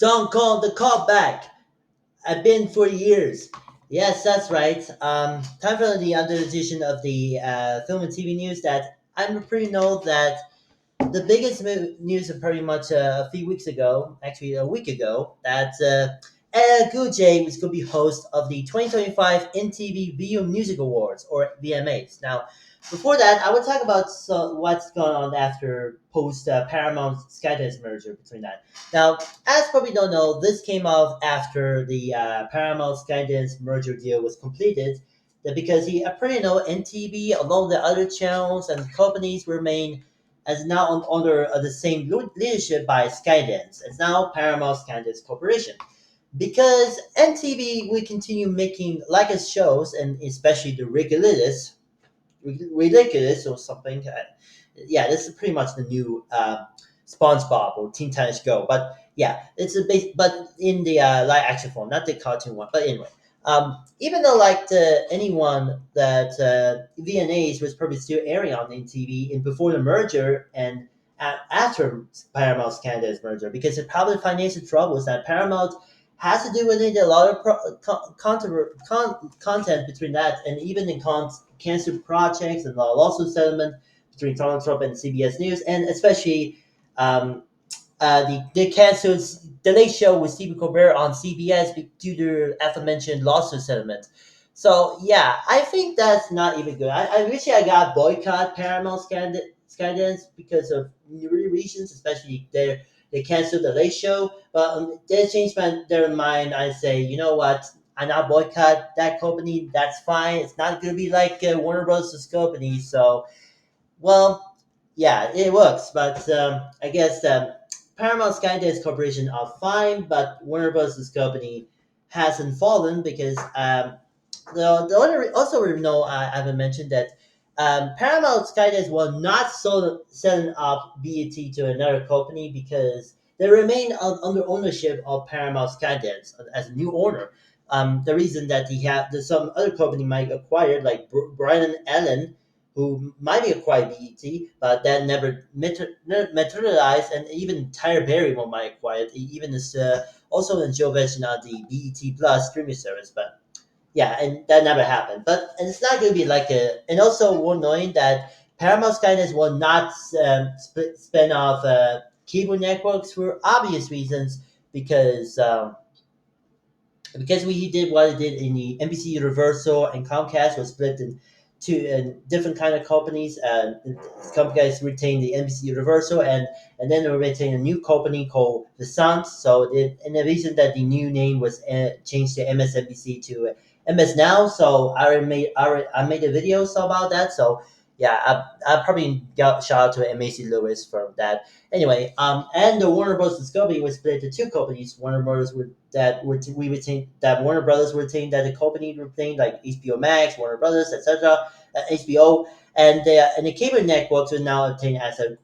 Don't call the call back. I've been for years. Yes, that's right. Time for the under edition of the film and TV news. That I'm pretty know that the biggest news of pretty much a few weeks ago, actually a week ago, that Cool J was going to be host of the 2025 MTV Video Music Awards, or VMAs. Now, before that, I would talk about what's going on after post Paramount Skydance merger between that. Now, as probably don't know, this came out after the Paramount Skydance merger deal was completed. That because he pretty know MTV along the other channels and companies remain as now under the same leadership by Skydance. It's now Paramount Skydance Corporation. Because MTV will continue making like its shows, and especially the ridiculous or something. Yeah, this is pretty much the new SpongeBob or Teen Titans Go. But yeah, it's a base, but in the live action form, not the cartoon one. But anyway, even though like anyone that VNAs was probably still airing on MTV in before the merger and after Paramount's Canada's merger, because of probably financial troubles that Paramount has to do with it, a lot of content between that, and even in canceled projects and lawsuit settlement between Donald Trump and CBS News, and especially um, the canceled the Late Show with Stephen Colbert on CBS due to aforementioned lawsuit settlement. So yeah, I think that's not even good. I wish I got boycott Paramount Skydance because of reasons, especially they canceled the Late Show. But they changed their mind. I say, you know what? I not boycott that company. That's fine. It's not gonna be like Warner Bros. Company. So well, yeah, it works. But I guess Paramount Skydance Corporation are fine, but Warner Bros. Company hasn't fallen because the other also we know I haven't mentioned that Paramount Skydance will not selling up BET to another company because they remain under ownership of Paramount Skydance as a new owner. The reason that he have some other company might acquire like Brian Allen, who might be acquired BET, but that never materialized, and even Tyler Barrymore might acquire it, even as also in Joe mentioned on the BET Plus streaming service, but yeah, and that never happened. But and it's not going to be like a. And also, we're knowing that Paramount Skydance will not spin off cable networks for obvious reasons because we did what it did in the NBC Universal and Comcast was split in two different kind of companies. Comcast retained the NBC Universal and then they retained a new company called the Suns. And the reason that the new name was changed to MSNBC to MS Now. So I made a video about that. So yeah, I probably got shout out to Macy Lewis for that. Anyway, and the Warner Bros. Discovery was split into two companies. Warner Bros. We retained that Warner Brothers retained that the company retained like HBO Max, Warner Brothers, etc. HBO, and the cable networks are now obtained as a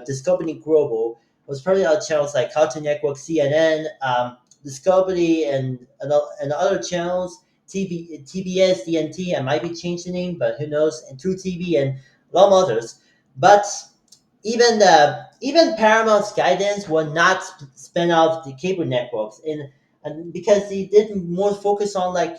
this company Global was probably on channels like Cartoon Network, CNN, Discovery, and other channels. TBS, DNT, I might be changed the name, but who knows? And True TV and a lot of others. But even Paramount Skydance will not spin off the cable networks and because they did more focus on like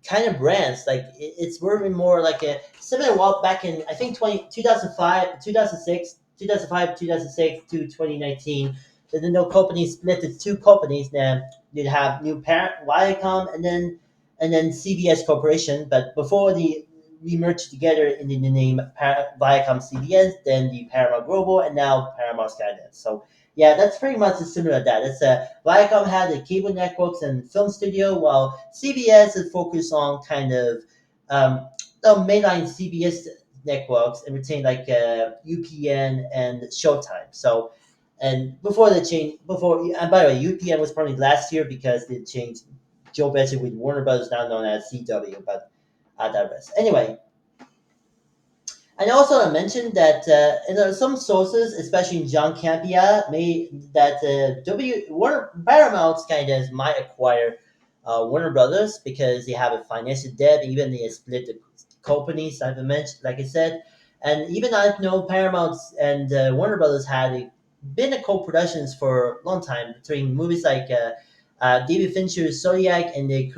kind of brands like it's really more like a similar walk back in I think 2005 2006 to 2019 the no company split into two companies then you'd have new parent Viacom and then CBS Corporation but before we merged together in the name Viacom CBS, then the Paramount Global, and now Paramount Skydance. So yeah, that's pretty much similar to that. It's Viacom had the cable networks and film studio, while CBS is focused on kind of the mainline CBS networks and retain like UPN and Showtime. So and before the change, before and by the way, UPN was probably last year because they changed Joe Pesci with Warner Brothers, now known as CW, but I digress. Anyway, and also I mentioned that and there are some sources, especially in John Campia, made that Warner Paramount kind of might acquire Warner Brothers because they have a financial debt. Even they split the companies, like I mentioned, like I said, and even I know Paramount and Warner Brothers had a been a co-productions for a long time between movies like David Fincher's Zodiac and the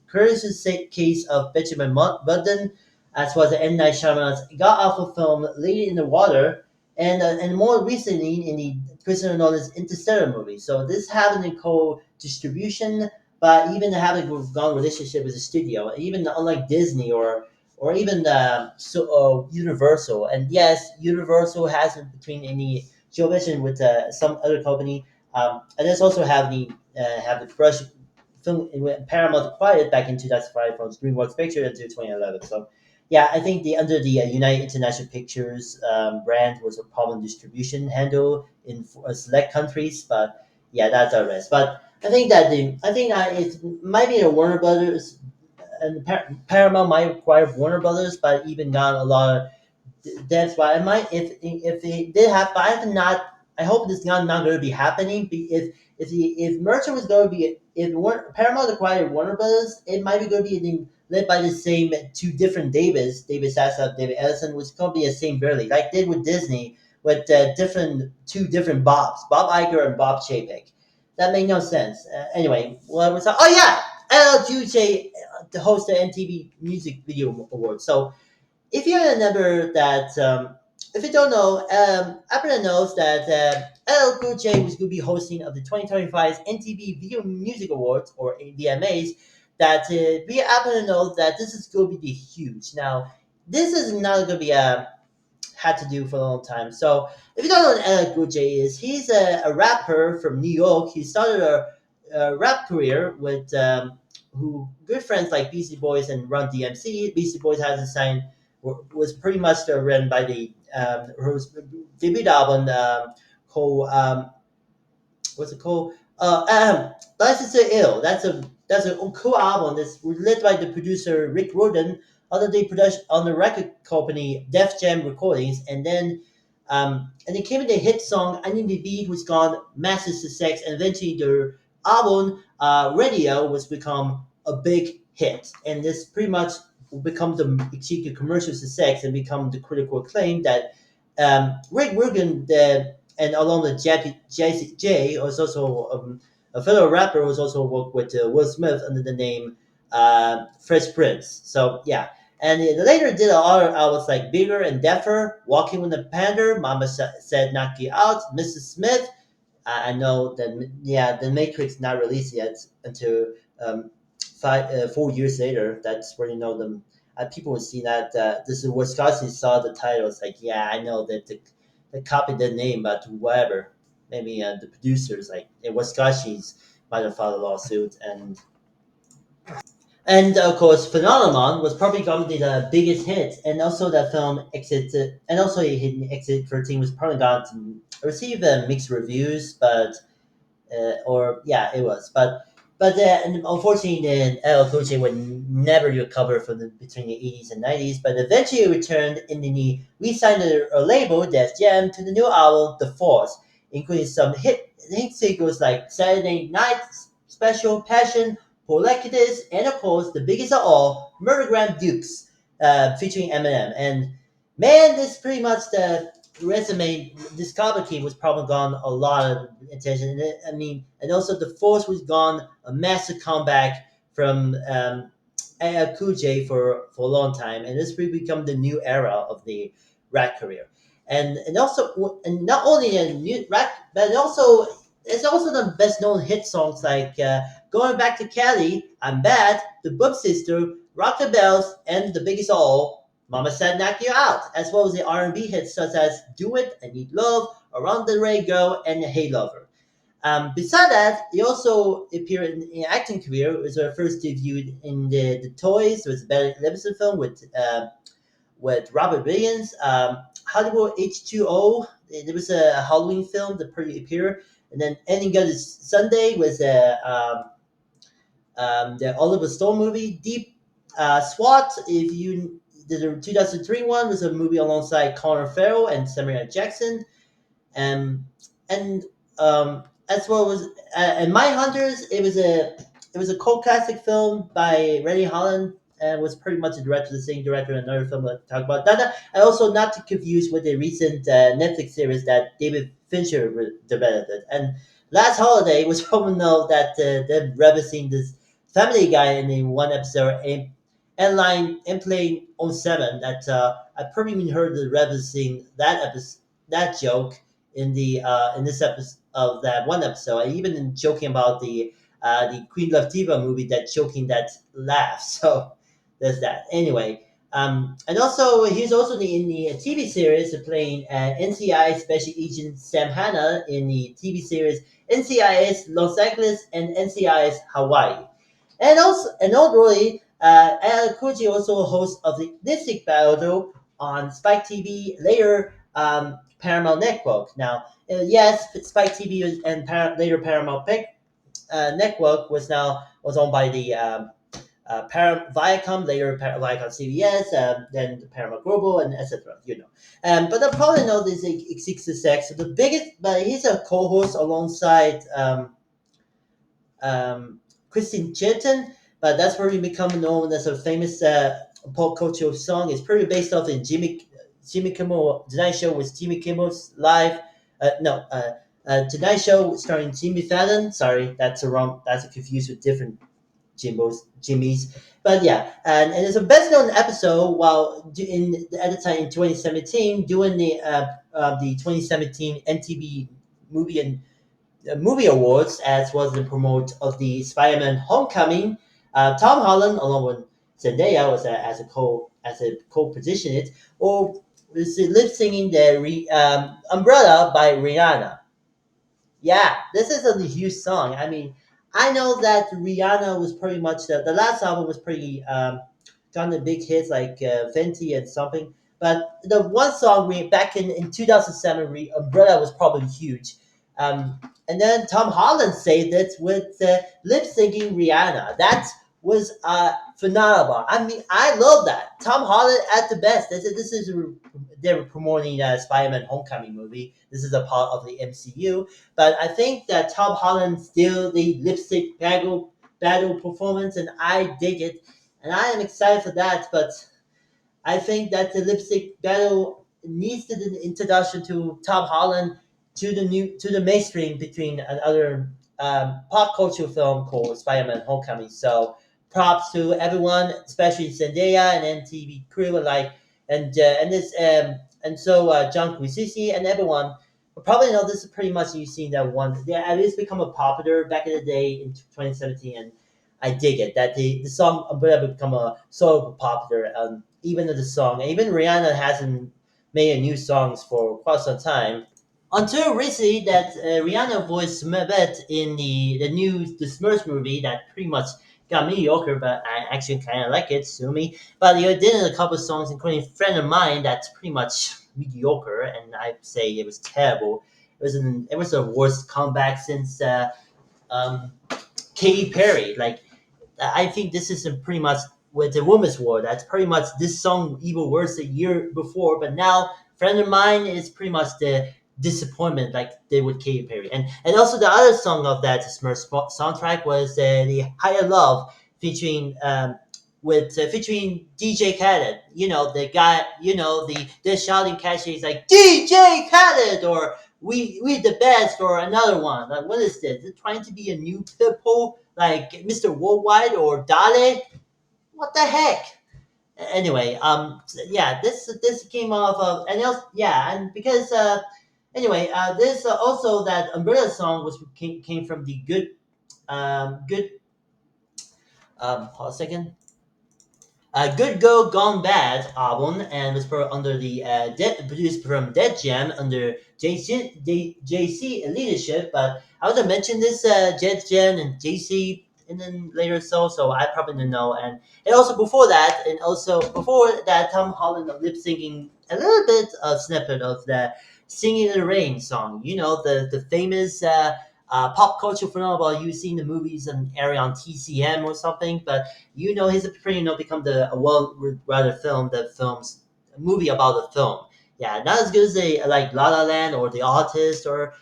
Curious Case of Benjamin Button, as well as the M. Night Shyamalan's god-awful film Lady in the Water, and more recently in the Christopher Nolan's Interstellar movie. So this having a co-distribution, but even having a gone relationship with the studio, even unlike Disney or even Universal. And yes, Universal has in between any Joe mentioned with some other company. And this also have the production film when Paramount acquired back in 2005 from DreamWorks Pictures until 2011. So yeah, I think the under the United International Pictures brand was a problem distribution handle in select countries, but yeah, that's our rest. But I think it might be a Warner Brothers and Paramount might acquire Warner Brothers, but even got a lot of that's why I might if it did happen. I have not. I hope this is not going to be happening. If merger was going to be if Paramount acquired Warner Brothers, it might be going to be led by the same two different Davids, David Zaslav, David Ellison, which going to be the same barely like did with Disney with different two different Bobs, Bob Iger and Bob Chapek. That made no sense. Anyway, what was oh yeah, LL Cool J to host the MTV Music Video Awards. So if you remember that, if you don't know, everyone knows that LL Cool J was going to be hosting of the 2025 MTV Video Music Awards or VMAs. That we happen to know that this is going to be huge. Now, this is not going to be had to do for a long time. So, if you don't know what LL Cool J is, he's a rapper from New York. He started a rap career with who good friends like Beastie Boys and Run DMC. Beastie Boys has a sign was pretty much run by the her debut album called what's it called? License to Ill. That's a cool album. That's led by the producer Rick Rubin under the production on the record company Def Jam Recordings, and it came with the hit song "I Need the Beat," which gone massive success, and eventually their album "Radio" was become a big hit, and this pretty much will become the achieve the commercial success and become the critical acclaim that Rick Rubin the and along with Jay J was also a fellow rapper who's also worked with Will Smith under the name Fresh Prince. So yeah, and he later did other albums like Bigger and Deafer, Walking with the Panther, Mama Said Knock You Out, Mrs. Smith. I know that yeah, the Matrix not released yet until 4 years later. That's where you know them. People would see that this is what Wisconsin saw the title. It's like yeah, I know that they copied the name, but whatever. Maybe the producers like it was Wisconsin's might have filed a lawsuit and of course, Phenomenon was probably going to be the biggest hit, and also that film Exit, and also Exit 13 was probably going to receive mixed reviews, but or yeah, it was, but and unfortunately, then El Coche would never recover from the between the 80s and 90s, but eventually returned in the re-signed a label, Def Jam, to the new album, The Force, including some hit singles like Saturday Night Special, Passion, Policitus, and of course, the biggest of all, Murdergram Dukes, featuring Eminem. And man, this pretty much the resume discography was probably gone a lot of attention. And I mean, and also the Force was gone a massive comeback from Cool J for a long time, and this will become the new era of the rap career. And also and not only a new rap, but also it's also the best known hit songs like Going Back to Cali, I'm Bad, The Book Sister, Rock the Bells, and the biggest of all, Mama Said Knock You Out, as well as the R&B hits such as Do It, I Need Love, Around the Ray Girl, and Hey Lover. Beside that, he also appeared in acting career. It was her first debut in the Toys, it was a Barry Levinson film with Robert Williams. Hollywood H2O, there was a Halloween film that pretty appeared. And then Ending of the Sunday was the Oliver Stone movie. Deep SWAT, if you the 2003 one was a movie alongside Connor Farrell and Samuel L. Jackson, and and as well as and My Hunters. It was a cult classic film by Rennie Holland and was pretty much a director, the same director in another film that I talk about. And also not to confuse with the recent Netflix series that David Fincher developed it. And last holiday was probably know that them referencing this Family Guy in the one episode and line and playing on seven that I probably even heard the referencing that episode that joke in this episode of that one episode. I even been joking about the Queen Latifah movie that joking that laugh. So there's that. Anyway, and also he's also in the TV series playing NCI Special Agent Sam Hanna in the TV series NCIS Los Angeles and NCIS Hawaii. And notably, Koji also a host of the Lipstick Battle on Spike TV, later Paramount Network. Now, yes, Spike TV and later Paramount Network was owned by the Viacom, later Viacom CBS, then the Paramount Global, and etc. You know, but the probably know this X66. The biggest, but he's a co-host alongside Christine Chilton, but that's where he become known as a famous pop culture song. It's pretty based off in Jimmy Kimmel Tonight Show with Jimmy Kimmel's live. No, Tonight Show starring Jimmy Fallon. Sorry, that's a wrong. That's a confused with different Jimmy's. But yeah, and it's a best known episode while at the time in 2017 doing the 2017 MTV movie and movie awards as was the promote of the Spider-Man Homecoming. Tom Holland along with Zendaya was as a co-position it or was lip singing the Umbrella by Rihanna. Yeah, this is a huge song. I mean, I know that Rihanna was pretty much the last album was pretty got the big hits like Fenty and something. But the one song back in 2007, Umbrella was probably huge. And then Tom Holland saved it with lip syncing Rihanna. That was phenomenal. I mean, I love that. Tom Holland at the best. This is they were promoting Spider-Man Homecoming movie. This is a part of the MCU. But I think that Tom Holland still the lipstick battle performance, and I dig it, and I am excited for that. But I think that the lipstick battle needs the introduction to Tom Holland to the mainstream between another pop culture film called Spider-Man: Homecoming. So props to everyone, especially Zendaya and MTV crew, like and this and so John Krasinski and everyone. Probably know this is pretty much you've seen that one. They at least become a popular back in the day in 2017, and I dig it that the song Umbrella become a so popular. Even the song, even Rihanna hasn't made a new songs for quite some time. Until recently, that Rihanna voiced Mabette in the new the Smurfs movie that pretty much got mediocre, but I actually kind of like it, sue me. But you did a couple of songs, including "Friend of Mine," that's pretty much mediocre, and I'd say it was terrible. It was the worst comeback since um, Katy Perry. Like I think this is pretty much with the women's war. That's pretty much this song even worse a year before, but now friend of mine is pretty much the disappointment like they would Katy Perry, and also the other song of that Smurf soundtrack was the Higher Love featuring with featuring DJ Khaled. You know the guy. You know the shouting catchphrase like DJ Khaled or we the best or another one. Like what is this? Is it trying to be a new people like Mr. Worldwide or Dale? What the heck? Anyway, yeah, this came off of and else, yeah, and because this also that Umbrella song came from the good hold a second Good Girl Gone Bad album and was under the produced from Dead Jam under JC leadership. But I was to mention this Dead Jam and JC and then later so I probably didn't know. And also before that, Tom Holland lip syncing a little bit of snippet of the Singing in the Rain song. You know the famous. Pop culture phenomenon you see in the movies and area on TCM or something, but you know he's a pretty become the a well rather film the film's a movie about the film. Yeah, not as good as like La La Land or The Artist or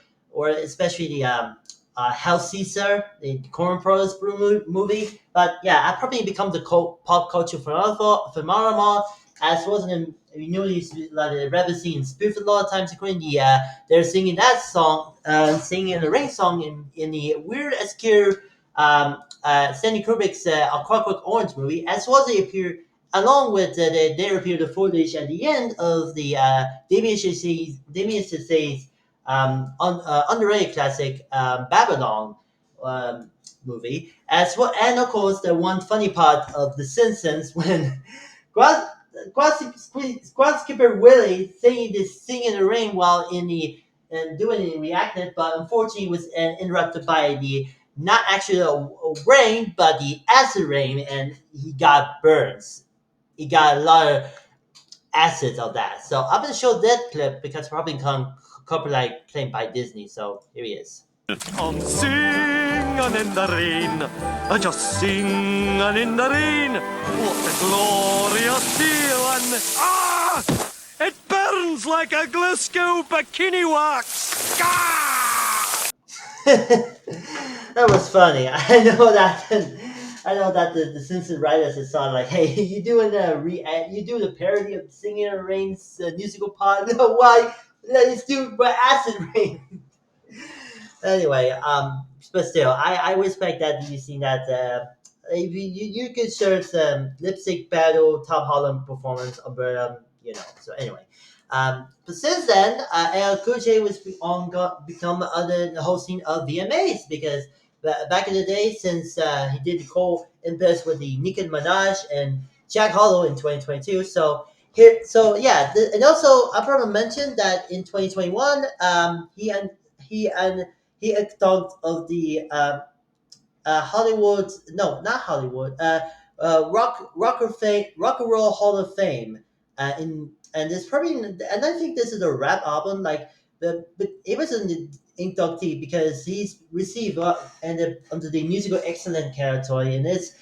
especially the Hell Caesar, the Coen Brothers movie. But yeah, I probably become the pop culture phenomenon as was you know, he's like the rapper singing spoof a lot of times, including they're singing that song, singing the rain song in the weird, obscure Stanley Kubrick's A Clockwork Orange movie, as well as they appear along with they appear the footage at the end of the Damien Chazelle's underrated classic Babylon um, movie, as well, and of course the one funny part of The Simpsons when Squad, squad skipper Willie singing this "Sing in the Rain" while in the and doing it in reacted, but unfortunately was interrupted by the not actually a rain, but the acid rain, and he got burns. He got a lot of acids of that. So I'm gonna show that clip because probably come copyright claimed by Disney. So here he is. I'm singing in the rain, just singing in the rain. What a glorious feeling! Ah! It burns like a Glasgow bikini wax! Gah! That was funny. I know that. I know that the Simpson writers have thought like, "Hey, you doing you do the parody of Singing in the Rain's musical part? No, why? Let's do it by Acid Rain." Anyway, but still, I respect that you seen that. You could search lip sync battle Tom Holland performance of you know. So anyway, but since then, El Kuche was become other hosting of VMAs because back in the day, since he did the co-invest with the Nicki Minaj and Jack Harlow in 2022, so here, so yeah, and also I probably mentioned that in 2021, he talked of the Hollywood, no, not Hollywood, Rock and Roll Hall of Fame. And it's probably, and I think this is a rap album. Like but it was an inductee because he's received ended under the musical excellent category, and it's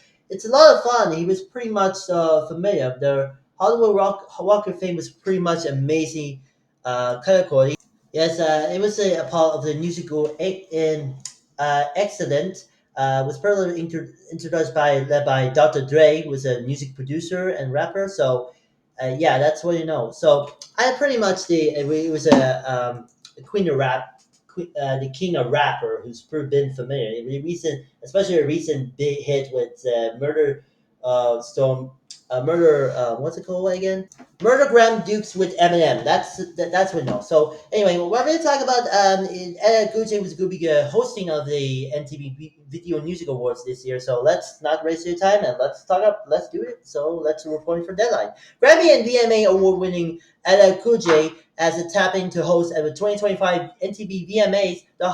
a lot of fun. He was pretty much familiar. The Hollywood Rock of Fame was pretty much amazing category. Yes, it was a part of the musical in Excellent. Was probably introduced by led by Dr. Dre, who was a music producer and rapper. So, yeah, that's what you know. So I pretty much it was a queen of rap, the king of rapper, who's pretty been familiar. Recent, especially a recent big hit with Murder Storm, Murder. What's it called again? Murdergram Dukes with Eminem. That's what we know. So anyway, what we're going to talk about Gucci was going to be hosting of the MTV Video Music Awards this year. So let's not waste your time and let's talk up. Let's do it. So let's report for deadline. Grammy and VMA award winning Ella Kuj as a tapping to host at the 2025 MTV VMAs, the not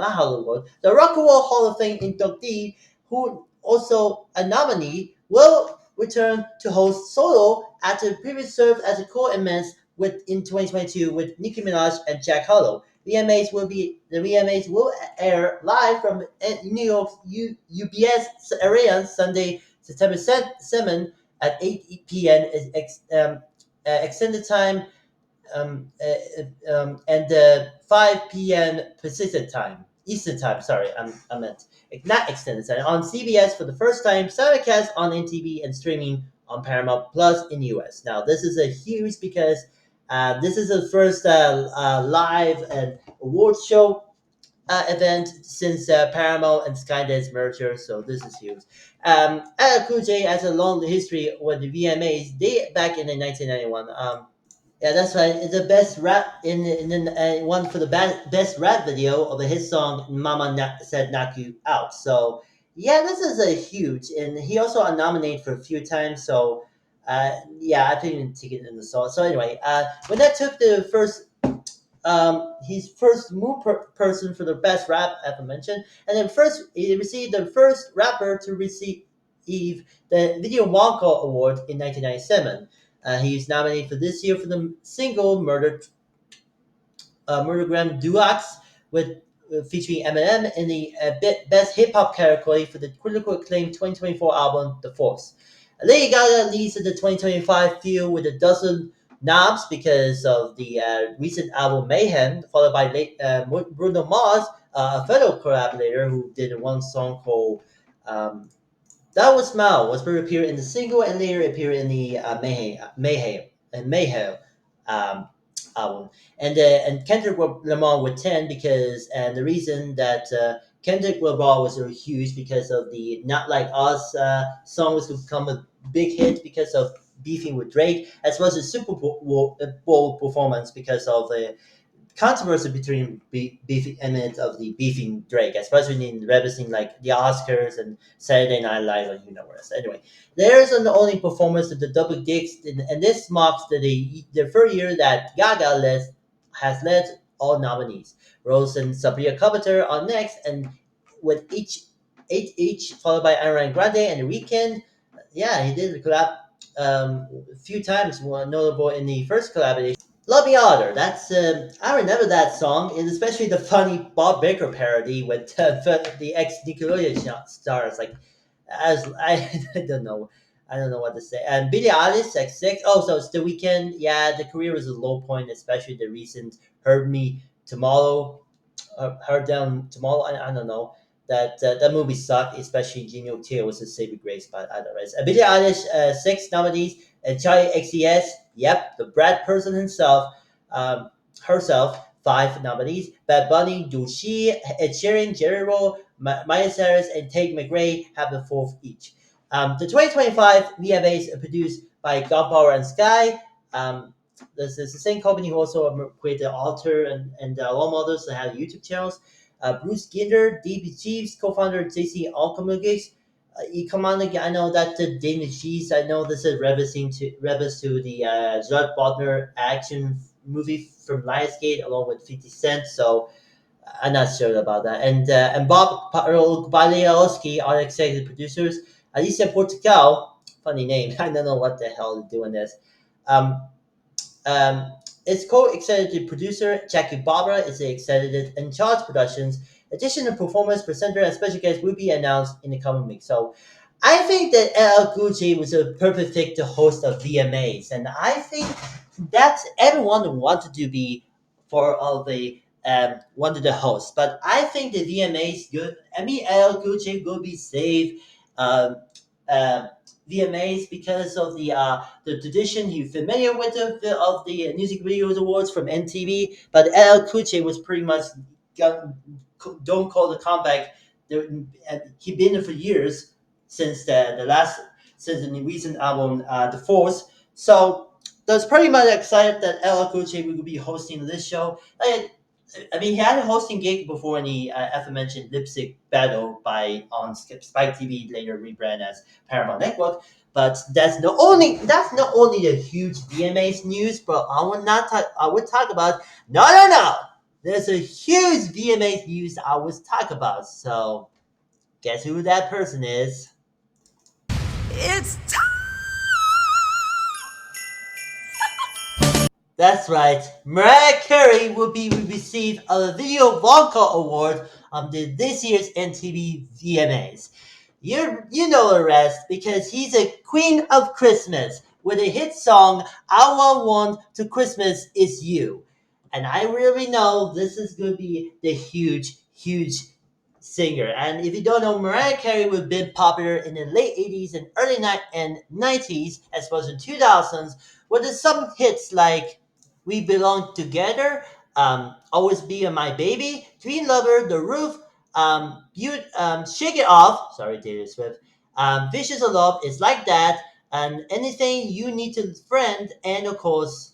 Hollywood, the Rock and Roll Hall of Fame inductee, who also a nominee, will return to host solo after previously served as a co-immense with in 2022 with Nicki Minaj and Jack Harlow. The VMAs will air live from New York UBS Arena Sunday, September 7 at 8 p.m. Extended time and 5 p.m. Pacific time, Eastern time. Sorry, I meant not extended time on CBS for the first time. Simulcast on NTV and streaming on Paramount Plus in the US. Now this is a huge because this is the first live and awards show event since Paramount and Skydance merger, so this is huge. Cool J has a long history with the VMAs. They back in the 1991. Yeah, that's right. It's the best rap one for the best rap video of a hit song "Mama Said Knock You Out." So yeah, this is a huge, and he also got nominated for a few times. So yeah, I think he didn't take it in the song. So anyway, when that took the first he's first person for the best rap aforementioned, and then first he received the first rapper to receive the Video Wonka Award in 1997. He's nominated for this year for the single Murdergram Duox with featuring Eminem in the best hip hop category for the critical acclaimed 2024 album The Force. Lady Gaga leads the 2025 field with a dozen knobs because of the recent album Mayhem, followed by Bruno Mars, a fellow collaborator who did one song called That was Mao was first appeared in the single and later appeared in the Mayhem um, album. And Kendrick Lamar with 10 because and the reason that Kendrick Lamar was so huge because of the Not Like Us song was to become a big hit because of beefing with Drake, as well as a Super Bowl performance because of the controversy between beefing elements of the beefing Drake, especially in referencing like the Oscars and Saturday Night Live and you know where. Anyway, there's an only performance of the double dicks, and this marks the third year that has led all nominees. Rose and Sabrina Carpenter are next, and with eight each, followed by Ariana Grande and The Weeknd. Yeah, he did collab a few times, one notable in the first collaboration. Love Me Harder. That's I remember that song, and especially the funny Bob Baker parody with the ex Nickelodeon stars. Like, as I don't know, I don't know what to say. And Billie Eilish, X6. Oh, so it's The Weekend. Yeah, the career was a low point, especially the recent "Hurt Me Tomorrow," "Hurt Down Tomorrow." I don't know. That movie sucked, especially Gino Teal was a saving grace, but otherwise. Billie Eilish, six nominees, and Charlie XCS, yep, the Brad person himself, um, herself, five nominees. Bad Bunny, Doechii, Ed Sheeran, Jerry Roll, Miley Cyrus, and Tate McRae have the fourth each. The 2025 VMAs are produced by Gunpower and Sky. Um, this is the same company who also created Alter and Law Models that have YouTube channels. Bruce Ginder, DB Chiefs, co-founder JC Alchemist, Economic, I know that the Danish Cheese. I know this is reference to the Judd Butler action movie from Lionsgate along with 50 Cent. So I'm not sure about that. And Bob Baliowski are executive producers. Alicia Portugal, funny name. I don't know what the hell they're doing this. Um, um, its co-executive producer, Jackie Barbara, is the executive in charge productions. Additional performance, presenter, and special guests will be announced in the coming weeks. So I think that LL Cool J was a perfect fit to host of VMAs. And I think that everyone wanted to be for all the wanted to host. But I think the VMAs good. I mean, LL Cool J will be safe. Um, um, VMAs because of the tradition you familiar with of the music videos awards from MTV, but LL Cool J was pretty much got, don't call the comeback. There, and he been there for years since the last since the recent album The Force. So that's pretty much excited that LL Cool J will be hosting this show. I mean, he had a hosting gig before in the aforementioned Lip Sync Battle by on Spike TV, later rebranded as Paramount Network. But that's not only the huge VMAs news, but I would talk about no. There's a huge VMAs news I would talk about. So guess who that person is? It's That's right. Mariah Carey will receive a Video Vodka Award on this year's MTV VMAs. You know the rest because he's a queen of Christmas with a hit song "I Want to Christmas Is You," and I really know this is going to be the huge singer. And if you don't know, Mariah Carey would have been popular in the late 80s and early 90s as well as in 2000s with some hits like "We Belong Together," "Always Be My Baby," "Dream Lover," "The Roof," "Shake It Off," sorry Taylor Swift, "Vicious of Love," "It's Like That," and "Anything You Need to Friend," and of course,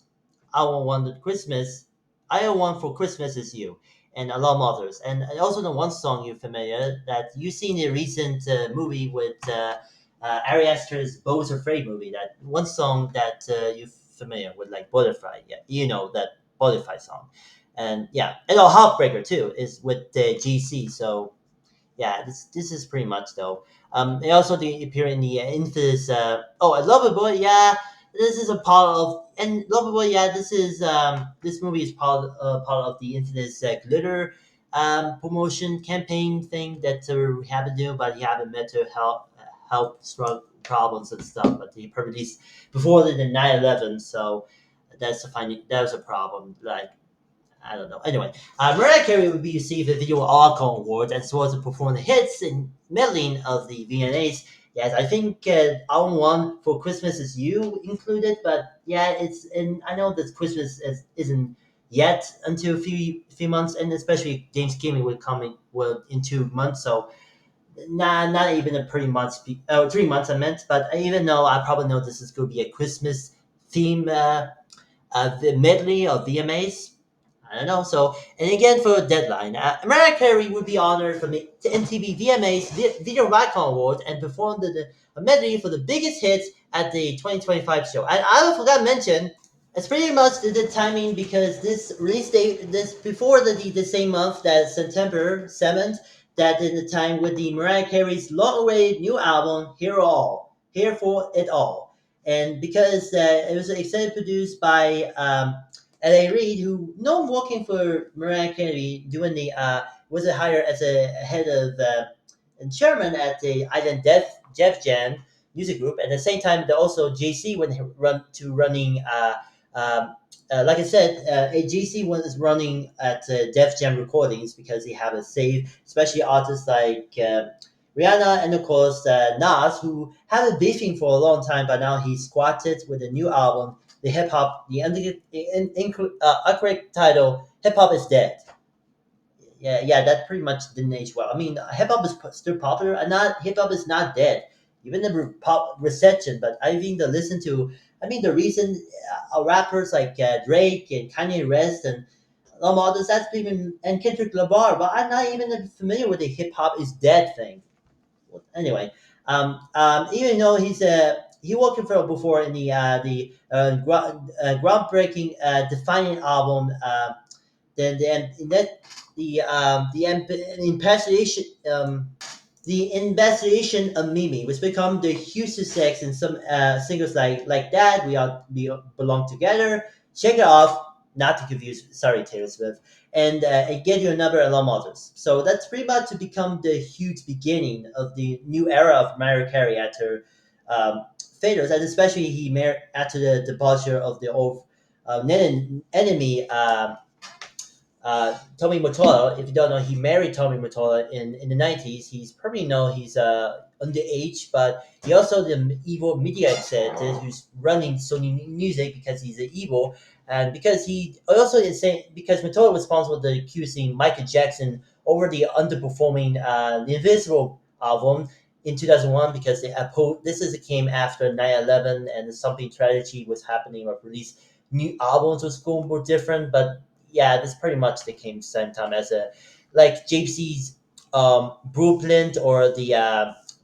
"I Want Christmas," "I Want for Christmas Is You," and a lot of others. And also the one song you're familiar that you seen the recent movie with Ari Aster's "Bo's Afraid" movie. That one song that you're familiar with, like "Butterfly." Yeah, you know that "Butterfly" song. And yeah, and a Heartbreaker too is with the GC. So yeah, this is pretty much though. And also they appear in the infamous. Oh, I love it, boy. Yeah, this is a part of and love it, boy. Yeah, this movie is part of the infamous glitter promotion campaign thing that we have to do, but you haven't met to help struggle problems and stuff. But they released before the 9/11, so that's a finding. That was a problem. Like I don't know. Anyway, Mariah Carey will be received a Video Icon Award as well as perform the hits and meddling of the VNAs. Yes, I think album one for Christmas is you included, but yeah, it's and I know that isn't yet until a few months, and especially James Gaming will come in 2 months, so not even a pretty months, 3 months I meant, but I even know I probably know this is going to be a Christmas theme the medley of VMAs. I don't know. So, and again for a deadline, Mariah Carey would be honored for the MTV VMAs Video Icon Award and performed a medley for the biggest hits at the 2025 show. And I forgot to mention, it's pretty much the timing because this release date, this before the same month, that September 7th, that in the time with the Mariah Carey's long-awaited new album, Here for It All. And because it was executive produced by L.A. Reid, who known working for Mariah Carey, doing was hired as a head of and chairman at the Island Def Jam music group. At the same time, also JC when he running. Um, like I said, JC was running at Def Jam Recordings because they have a save, especially artists like Rihanna and of course Nas, who have been beefing for a long time, but now he squatted with a new album, the hip hop, accurate title, Hip Hop is Dead. Yeah, that pretty much didn't age well. I mean, hip hop is still popular, and not hip hop is not dead. Even the pop reception, but I think the listen to, I mean, the recent rappers like Drake and Kanye West and some others, that's even and Kendrick Lamar, but I'm not even familiar with the hip hop is dead thing. Anyway, even though he worked for before in groundbreaking defining album. Then that the impersonation the investigation of Mimi, which become the huge success in some singles like that we belong together, shake it off, not to confuse, sorry Taylor Swift, and get you another alum others. So that's pretty much to become the huge beginning of the new era of Mariah Carey after failures, and especially after the departure of the old enemy. Tommy Mottola, if you don't know, he married Tommy Mottola in the 90s. He's probably know he's underage, but he also the evil media executive who's running Sony Music because he's an evil. And because he also is saying, because Mottola was responsible for accusing Michael Jackson over the underperforming The Invisible album in 2001 because this is came after 9/11 and something tragedy was happening or released new albums was going more different, but yeah, this pretty much they came same time as a like JC's Blueprint or the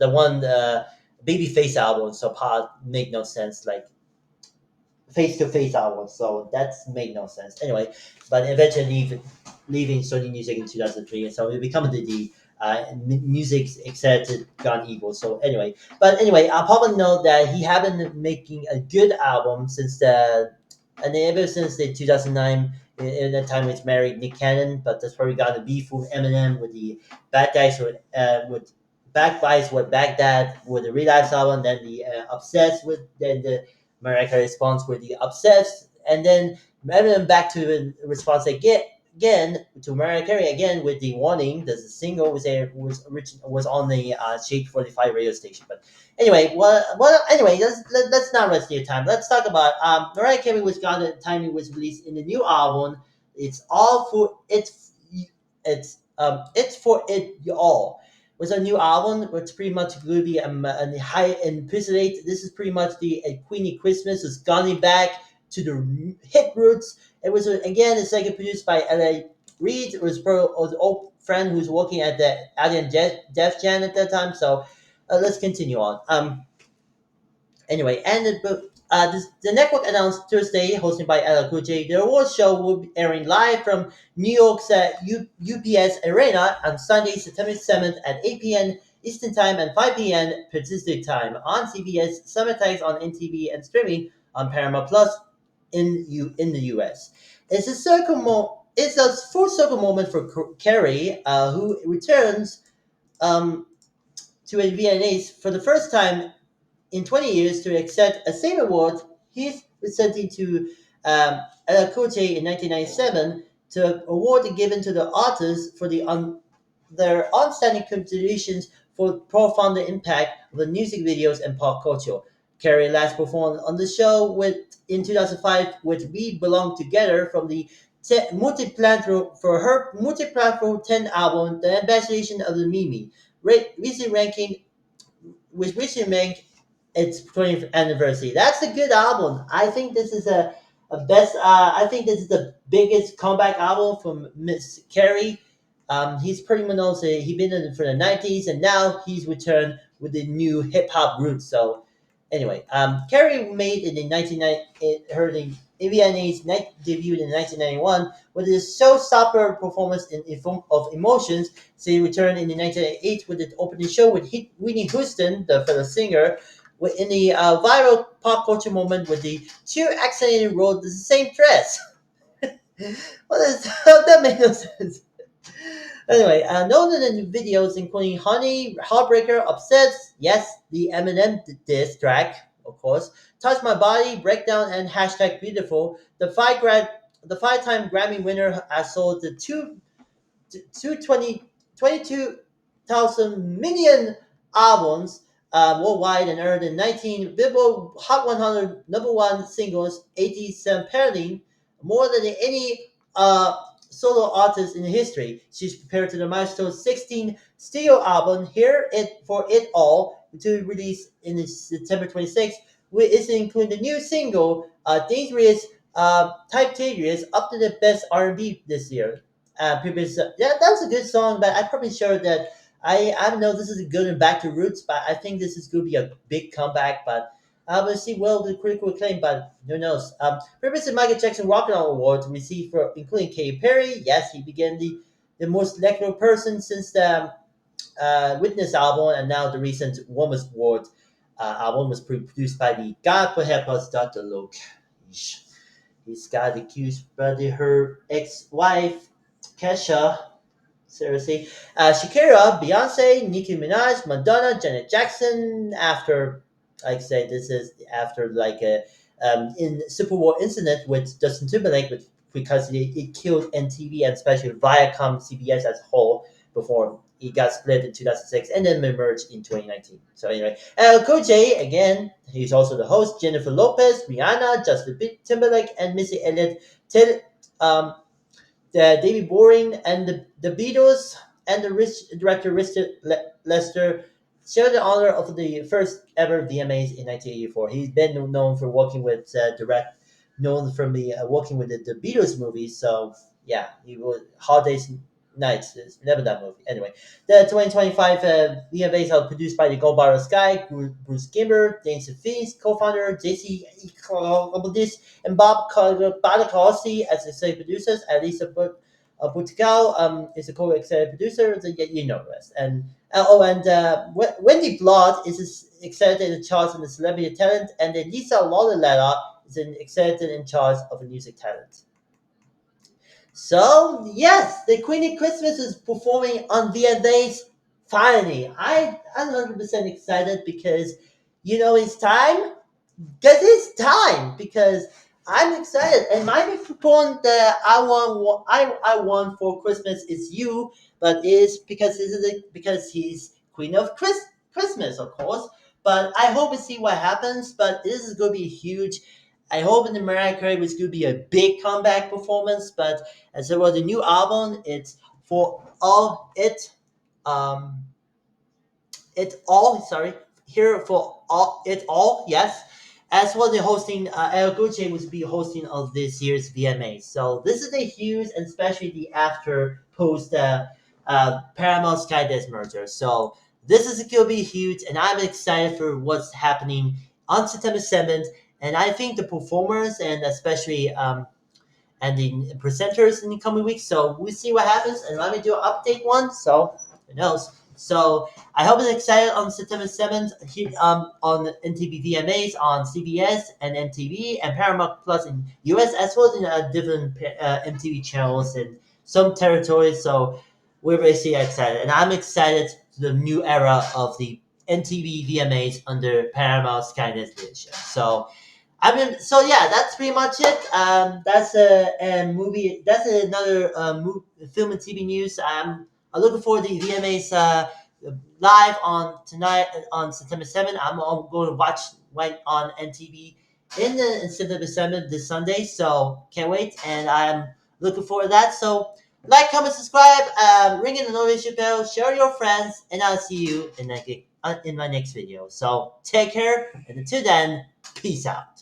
one Babyface album. So part make no sense like face to face album. So that's make no sense anyway. But eventually leaving Sony Music in 2003, and so it become the music accepted gone evil. So anyway, but anyway, I probably know that he have been making a good album since the and ever since the 2009 in that time he's married Nick Cannon, but that's probably got a beef with Eminem with the bad guys with backbites with Baghdad with the Relapse album, then the Obsessed with then the Mariah Carey response with the Obsessed, and then Eminem back to the response again to Mariah Carey again with the Warning. The single was on the Shake 45 radio station, but anyway, anyway, let's not waste your time. Let's talk about Mariah Carey was got the time it was released in the new album. It's all for it's for it all. Was a new album, it's pretty much going to be a high impersonate. This is pretty much the Queenie Christmas. It's gone back to the hit roots. It was again, it's like produced by L.A. Reid. It was an old friend who's working at the Alien Def Jam at that time. So let's continue on. Anyway, the network announced Thursday, hosted by LL Cool J, the awards show will be airing live from New York's UPS Arena on Sunday, September 7th at 8 p.m. Eastern Time and 5 p.m. Pacific Time on CBS, simulcast on NTV, and streaming on Paramount Plus in the US. It's a full circle moment for Carey, who returns um, to a VNAs for the first time in 20 years to accept a same award he's presenting to El Cote in 1997 to award given to the artists for their outstanding contributions for profound impact of the music videos and pop culture. Carrie last performed on the show with in 2005 with "We Belong Together" from the multi-platform for her multi-platform 10 album, The Ambassador of the Mimi, recent ranking which recently made its 20th anniversary. That's a good album. I think this is a best. I think this is the biggest comeback album from Miss Carey. He's pretty much also he been in for the 90s and now he's returned with the new hip hop roots. So anyway, Carey made it in 1990. Her AVNA's night debut in 1991 with his showstopper performance of Emotions. She returned in the 1998 with the opening show with Whitney Houston, the fellow singer, in the viral pop culture moment with the two accidentally rode the same dress. What is that? Made no sense. Anyway, known in the videos including Honey, Heartbreaker, Upset, yes, the Eminem diss track, of course, Touch My Body, Breakdown, and hashtag Beautiful. The five-time Grammy winner has sold the 22,000 million albums worldwide and earned 19 Billboard Hot 100 number one singles, 87 parody, more than any solo artist in history. She's prepared to the milestone 16 studio album, Hear It for It All, to release in September 26th, which is including the new single, Dangerous, Type Dangerous, up to the best R&B this year. Previous, yeah, that was a good song, but I'm probably sure that I don't know this is a good and back to roots, but I think this is going to be a big comeback. But we'll see well the critical acclaim, but who knows? Previous Michael Jackson Rock and Roll Award received for including Katy Perry. Yes, he began the most electoral person since the Witness album, and now the recent Woman's Award album was produced by the God for Help Us Dr. Luke. He's got accused by her ex-wife Kesha. Seriously, Shakira, Beyonce, Nicki Minaj, Madonna, Janet Jackson. After, like I say, this is after like a in Super Bowl incident with Justin Timberlake, because it killed MTV and especially Viacom, CBS as a whole before it got split in 2006 and then emerged in 2019. So anyway, Cool J again. He's also the host. Jennifer Lopez, Rihanna, Justin Timberlake, and Missy Elliott. Um, the David Boring and the Beatles and the director Richard Lester shared the honor of the first ever VMAs in 1984. He's been known for working with known from the working with the Beatles movies. So yeah, he was Hard Days Nights is never that movie. Anyway, the 2025 VMAs are produced by the Gold Bar Sky, Bruce Gimber, Dane Fiends, co-founder JC and Bob Badakowski as executive producers. Elisa Butigal is a co-executive producer. So, yeah, you know the rest. And Wendy Blood is executive in charge of the celebrity talent, and then Lisa Lawler is an executive in charge of the music talent. So yes, the Queen of Christmas is performing on VMAs. Finally, I'm 100% excited because it's time. Because it's time. Because I'm excited, and my point that I want for Christmas is you, but is because because he's Queen of Christmas, of course. But I hope to see what happens. But this is going to be huge. I hope in the Mariah Carey was going to be a big comeback performance. But as for the new album, it's for all it. Um, it's all sorry here for all it all yes as well the hosting El Gucci was be hosting of this year's VMA. So this is a huge and especially the after post Paramount Skydance merger. So this is going to be huge and I'm excited for what's happening on September 7th. And I think the performers and especially and the presenters in the coming weeks. So we'll see what happens. And let me do an update one. So who knows? So I hope you're excited on September 7th on NTV VMAs on CBS and MTV and Paramount Plus in US as well as in different MTV channels in some territories. So we're basically excited. And I'm excited to the new era of the NTV VMAs under Paramount Skydance leadership. So I mean, so yeah, that's pretty much it. That's a movie. That's another film and TV news. I'm looking forward to the VMAs live on tonight on September 7th. I'm going to watch went on MTV in September 7th this Sunday. So can't wait, and I'm looking forward to that. So like, comment, subscribe, ring in the notification bell, share with your friends, and I'll see you in my next video. So take care, and until then, peace out.